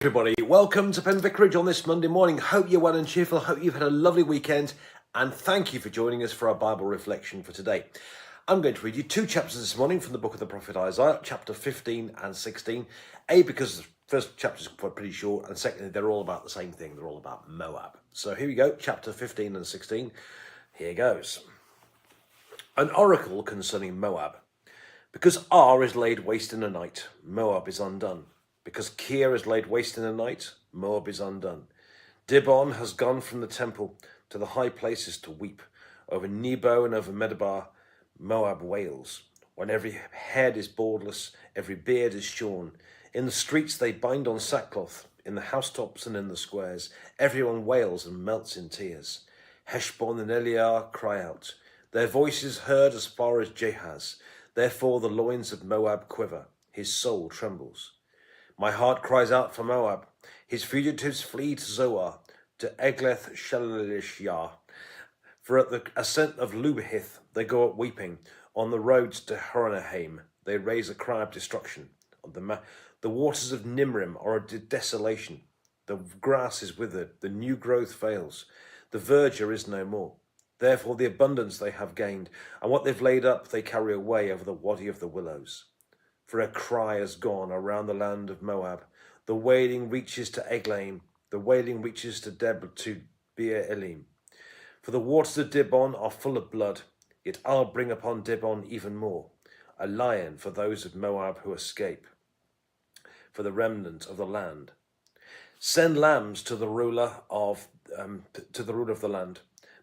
Everybody, welcome to Pen Vicarage on this Monday morning. Hope you're well and cheerful. Hope you've had a lovely weekend, and thank you for joining us for our Bible reflection for today. I'm going to read you two chapters this morning from the book of the prophet Isaiah, chapter 15 and 16. Because the first chapters are pretty short, and secondly, they're all about the same thing. They're all about Moab. So here we go, chapter 15 and 16. Here goes. An oracle concerning Moab. Because Ar is laid waste in a night, Moab is undone. Because Kir is laid waste in a night, Moab is undone. Dibon has gone from the temple to the high places to weep. Over Nebo and over Medeba, Moab wails. When every head is baldless, every beard is shorn. In the streets they bind on sackcloth, in the housetops and in the squares. Everyone wails and melts in tears. Heshbon and Elealeh cry out. Their voices heard as far as Jahaz. Therefore the loins of Moab quiver, his soul trembles. My heart cries out for Moab. His fugitives flee to Zoar, to Eglath Shalishah. For at the ascent of Lubahith they go up weeping. On the roads to Horonaim they raise a cry of destruction. The waters of Nimrim are a desolation. The grass is withered, the new growth fails. The verdure is no more. Therefore the abundance they have gained, and what they've laid up they carry away over the wadi of the willows. For a cry has gone around the land of Moab. The wailing reaches to Eglaim. The wailing reaches to Beer Elim. For the waters of Dibon are full of blood. Yet I'll bring upon Dibon even more. A lion for those of Moab who escape. For the remnant of the land. Send lambs to the ruler of the land.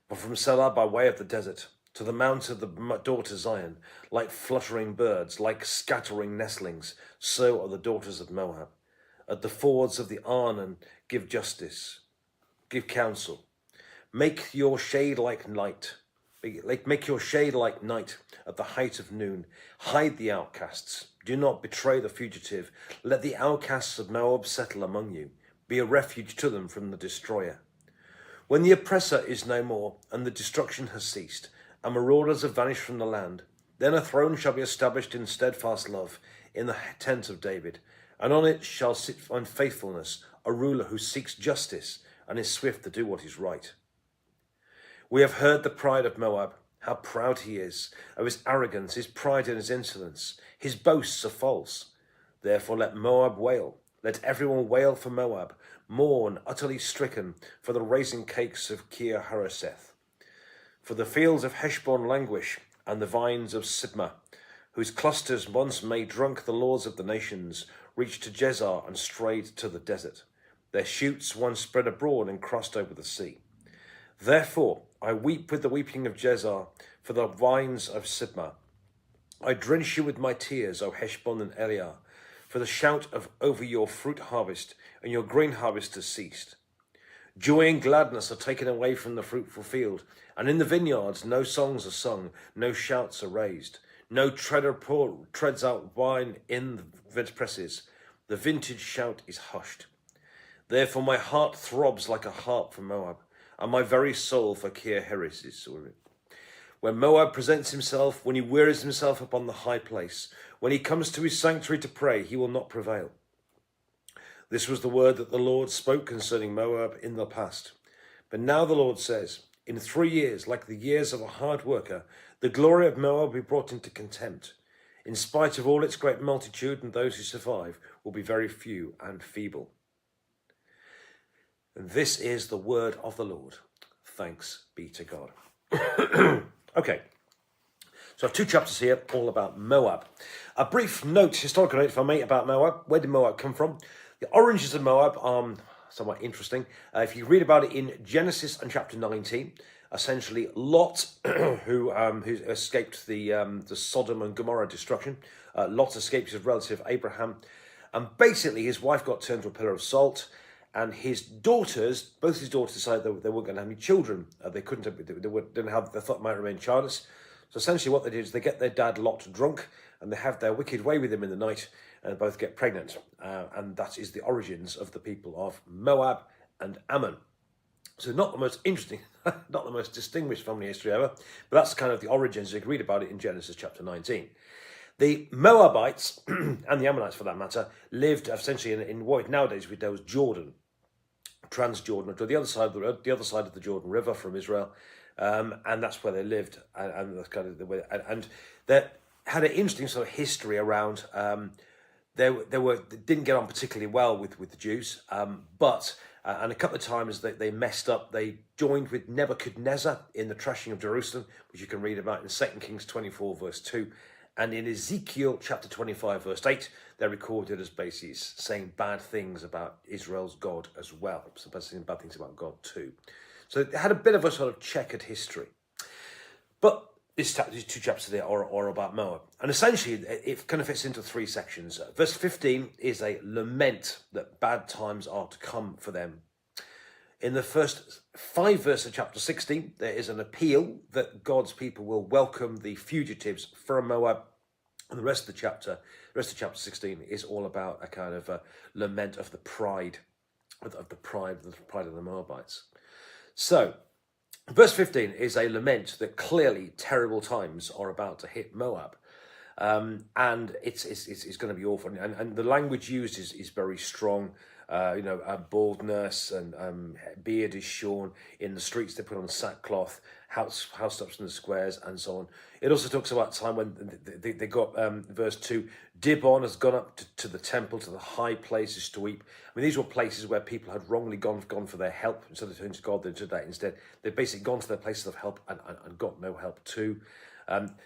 But from Selah by way of the desert. To the mount of the daughter Zion, like fluttering birds, like scattering nestlings, so are the daughters of Moab. At the fords of the Arnon, give justice, give counsel. Make your shade like night. Make your shade like night at the height of noon. Hide the outcasts. Do not betray the fugitive. Let the outcasts of Moab settle among you. Be a refuge to them from the destroyer. When the oppressor is no more, and the destruction has ceased, and marauders have vanished from the land, then a throne shall be established in steadfast love in the tent of David, and on it shall sit on faithfulness a ruler who seeks justice and is swift to do what is right. We have heard the pride of Moab, how proud he is, of his arrogance, his pride and his insolence. His boasts are false. Therefore let Moab wail. Let everyone wail for Moab, mourn utterly stricken for the raisin cakes of Kir Hareseth. For the fields of Heshbon languish, and the vines of Sibmah, whose clusters once made drunk the lords of the nations, reached to Jezar and strayed to the desert. Their shoots once spread abroad and crossed over the sea. Therefore I weep with the weeping of Jezar for the vines of Sibmah. I drench you with my tears, O Heshbon and Elealeh, for the shout of over your fruit harvest, and your grain harvest has ceased. Joy and gladness are taken away from the fruitful field, and in the vineyards no songs are sung, no shouts are raised. No treader treads out wine in the presses. The vintage shout is hushed. Therefore my heart throbs like a harp for Moab, and my very soul for Kir Hareseth. When Moab presents himself, when he wearies himself upon the high place, when he comes to his sanctuary to pray, he will not prevail. This was the word that the Lord spoke concerning Moab in the past. But now the Lord says, in 3 years, like the years of a hard worker, the glory of Moab will be brought into contempt. In spite of all its great multitude, and those who survive will be very few and feeble. And this is the word of the Lord. Thanks be to God. Okay. So I have two chapters here, all about Moab. A brief note, historical note, if I may, about Moab. Where did Moab come from? The origins of Moab are somewhat interesting. If you read about it in Genesis and chapter 19, essentially Lot, who escaped the Sodom and Gomorrah destruction, Lot escaped his relative Abraham, and basically his wife got turned to a pillar of salt, and his daughters, both his daughters decided they weren't going to have any children. They didn't have, they thought might remain childless. So essentially what they did is they get their dad Lot drunk, and they have their wicked way with him in the night, and both get pregnant. And that is the origins of the people of Moab and Ammon. So not the most interesting, not the most distinguished family history ever, but that's kind of the origins. You can read about it in Genesis chapter 19. The Moabites, and the Ammonites for that matter, lived essentially in what nowadays we know as Jordan, Transjordan, or the other side of the Jordan River from Israel, and that's where they lived, and that's kind of the way, and they had an interesting sort of history around. They didn't get on particularly well with the Jews, but and a couple of times they messed up. They joined with Nebuchadnezzar in the trashing of Jerusalem, which you can read about in 2 Kings 24 verse 2. And in Ezekiel chapter 25 verse 8, they're recorded as basically saying bad things about Israel's God as well. So basically bad things about God too. So they had a bit of a sort of checkered history. But these two chapters there are about Moab. And essentially, it kind of fits into three sections. Verse 15 is a lament that bad times are to come for them. In the first 5 verses of chapter 16, there is an appeal that God's people will welcome the fugitives from Moab. And the rest of chapter 16 is all about a kind of a lament of the pride of the Moabites. So, verse 15 is a lament that clearly terrible times are about to hit Moab. And it's going to be awful. And the language used is very strong. Baldness and beard is shorn. In the streets they put on sackcloth, housetops in the squares, and so on. It also talks about time when they got, verse 2, Dibon has gone up to the temple, to the high places to weep. I mean, these were places where people had wrongly gone for their help. Instead of turning to God, they did that instead. They've basically gone to their places of help and got no help too.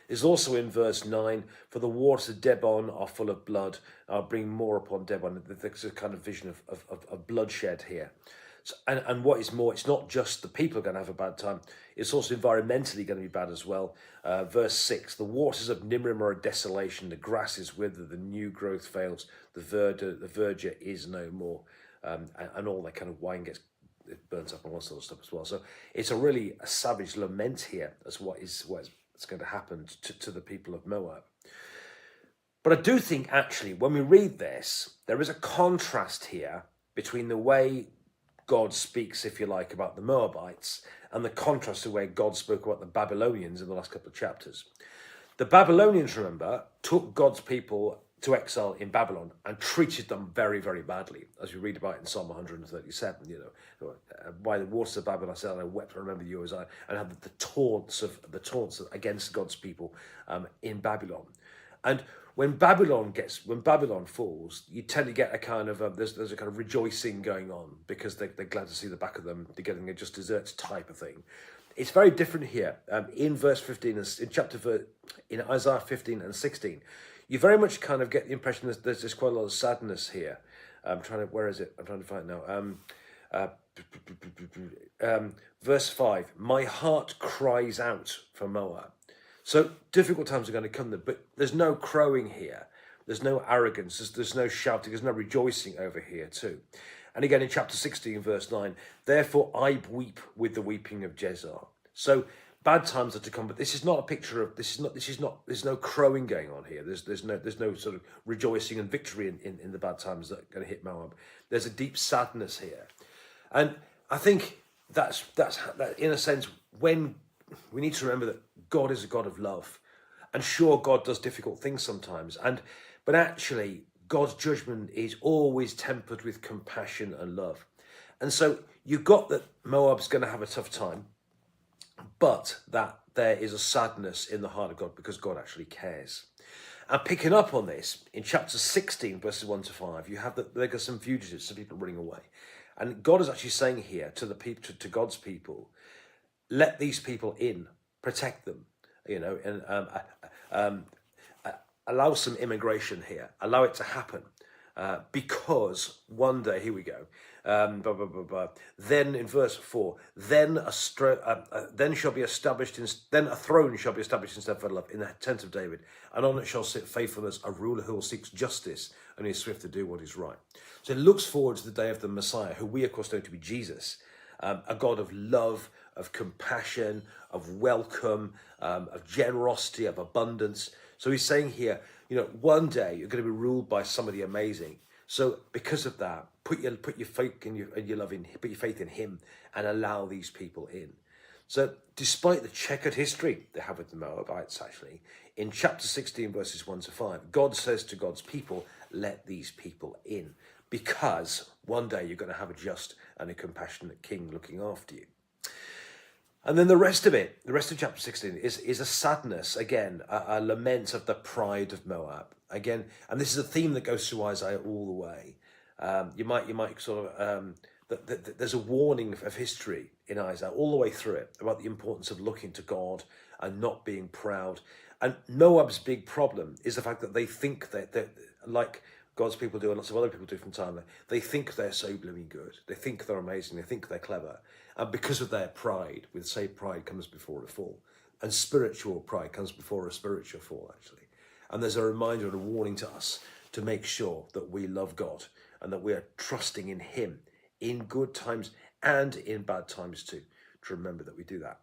Is also in verse 9, for the waters of Debon are full of blood. I'll bring more upon Debon. There's a kind of vision of bloodshed here. So, and what is more, it's not just the people are going to have a bad time, it's also environmentally going to be bad as well. Verse 6, the waters of Nimrim are a desolation, the grass is withered, the new growth fails, the verdure is no more, and all that kind of wine gets burnt up and all sort of stuff as well. So it's a savage lament here as what's going to happen to the people of Moab. But I do think actually when we read this, there is a contrast here between the way God speaks, if you like, about the Moabites and the contrast to the way God spoke about the Babylonians in the last couple of chapters. The Babylonians, remember, took God's people to exile in Babylon and treated them very, very badly, as we read about in Psalm 137. By the waters of Babylon I said, I wept, I remember you as I, and had the taunts against God's people in Babylon. And when Babylon falls, you tend to get a kind of there's a kind of rejoicing going on because they're glad to see the back of them. They're getting a just desserts type of thing. It's very different here in verse 15 in Isaiah 15 and 16. You very much kind of get the impression that there's quite a lot of sadness here. Where is it? I'm trying to find it now. Verse 5, my heart cries out for Moab. So difficult times are going to come, but there's no crowing here. There's no arrogance. There's no shouting. There's no rejoicing over here too. And again in chapter 16, verse 9, therefore I weep with the weeping of Jezreel. So bad times are to come, but this is not a picture of, there's no crowing going on here. There's no sort of rejoicing and victory in the bad times that are going to hit Moab. There's a deep sadness here. And I think that's in a sense when we need to remember that God is a God of love. And sure, God does difficult things sometimes. But actually, God's judgment is always tempered with compassion and love. And so you've got that Moab's going to have a tough time, but that there is a sadness in the heart of God because God actually cares. And picking up on this, in chapter 16, verses 1 to 5, you have that there are some fugitives, some people running away. And God is actually saying here to the people, to God's people, let these people in, protect them, and allow some immigration here, allow it to happen, because one day, here we go, then in verse 4, then a throne shall be established instead of love in the tent of David, and on it shall sit faithfulness, a ruler who will seek justice and is swift to do what is right. So it looks forward to the day of the Messiah, who we of course know to be Jesus, a God of love, of compassion, of welcome, of generosity, of abundance. So he's saying here, one day you're going to be ruled by somebody amazing. So because of that, put your faith in your love in, put your faith in him and allow these people in. So despite the checkered history they have with the Moabites, actually, in chapter 16, verses 1 to 5, God says to God's people, let these people in, because one day you're going to have a just and a compassionate king looking after you. And then the rest of it, the rest of chapter 16 is a sadness, again, a lament of the pride of Moab. Again, and this is a theme that goes through Isaiah all the way. You might sort of, there's a warning of history in Isaiah all the way through it about the importance of looking to God and not being proud. And Moab's big problem is the fact that they think that like God's people do and lots of other people do from time to time, they think they're so blooming good. They think they're amazing. They think they're clever. And because of their pride, with say pride comes before a fall. And spiritual pride comes before a spiritual fall, actually. And there's a reminder and a warning to us to make sure that we love God and that we are trusting in him in good times and in bad times too, to remember that we do that.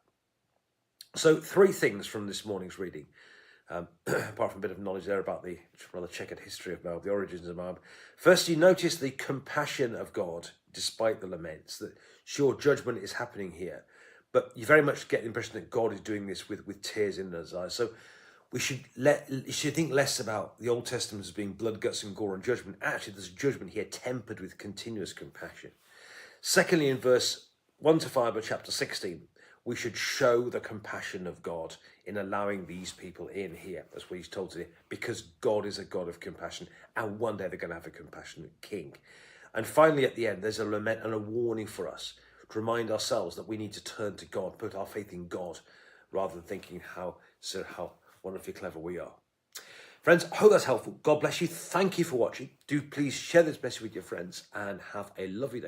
So 3 things from this morning's reading. Apart from a bit of knowledge there about the rather checkered history of Moab, the origins of Moab. First, you notice the compassion of God despite the laments, that sure, judgment is happening here, but you very much get the impression that God is doing this with tears in his eyes. So we should think less about the Old Testament as being blood, guts and gore and judgment. Actually, there's judgment here tempered with continuous compassion. Secondly, in verse 1 to 5 of chapter 16, we should show the compassion of God in allowing these people in here. That's what he's told to do, because God is a God of compassion, and one day they're going to have a compassionate king. And finally, at the end, there's a lament and a warning for us to remind ourselves that we need to turn to God, put our faith in God, rather than thinking how wonderfully clever we are. Friends, I hope that's helpful. God bless you. Thank you for watching. Do please share this message with your friends and have a lovely day.